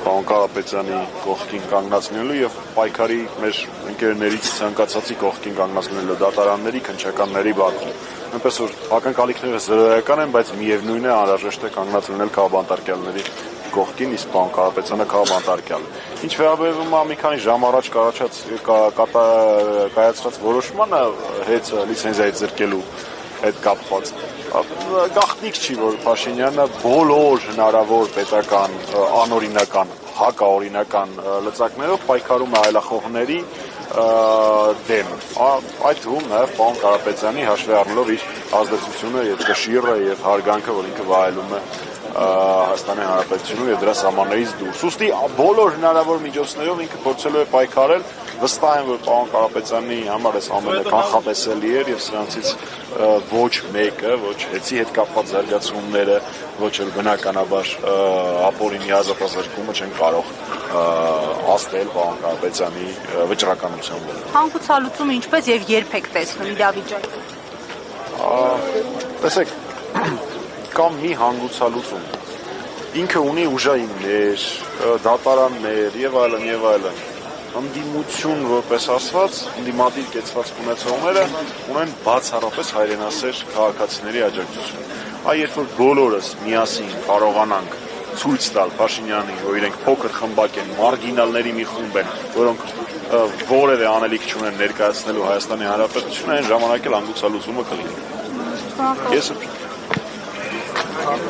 Պարոն Կարապետյանի կողքին կանգնացնելու եւ պայքարի մեր ընկերներից ցանկացածի կողքին կանգնացնելու դատարանների, քննչականների բակում։ Նույնպես որ ակնկալիքները զրոյական են, բայց միևնույն է անհրաժեշտ է կանգնած լինել քաղաքաբանտարկյալների կողքին, իսկ պարոն Կարապետյանը քաղաքաբանտարկյալ է։ Ինչ վերաբերում է մի քանի ժամ առաջ կայացրած որոշմանը հետ լիցենզիայից զրկելու հետ կապված գաղտնիք չի, որ Փաշինյանը բոլոր հնարավոր պետական անօրինական, հակաօրինական լծակներով պայքարում է այլախոհների դեմ։ Այդ թվում նաև պարոն Կարապետյանի հաշվի առնելով իր ազդեցությունը եւ կշիռը եւ հարգանքը, որ ինքը վայելում է Հայաստանի Հանրապետությունում եւ դրա սահմաններից դուրս։ Ուստի բոլոր հնարավոր միջոցներով ինքը փորձելու է պայքարել։ Վստահ եմ, որ պարոն Կարապետյանի համար այս ամենը կանխատեսելի էր եւ սրանցից ոչ մեկը, ոչ հեծի հետ կապված զարգացումները, ոչ էլ բնականաբար ապօրինի ազատազրկումը չեն կարող հասնել պարոն Կարապետյանի վճռականության վրա։ Հանգուցալուծումը ինչպես եւ երբ եք տեսնում իրավիճակը։ Տեսեք, կամ մի հանգուցալուծում։ Ինքը ունի ուժայիններ, դատարաններ եւ այլն եւ այլն։ Ընդդիմություն, որպես ասված, ընդդիմադիր կեցված ունեցողները ունեն բացառապես հայրենասեր քաղաքացիների աջակցություն։ Երբ որ բոլորս միասին կարողանանք ցույց տալ Փաշինյանին, որ իրենք փոքր խմբակ են, մարգինալների մի խումբ են, որոնք որևէ անելիք չունեն ներկայացնելու Հայաստանի Հանրապետությունը, այն ժամանակ էլ հանգուցալուծումը կլինի։ Ես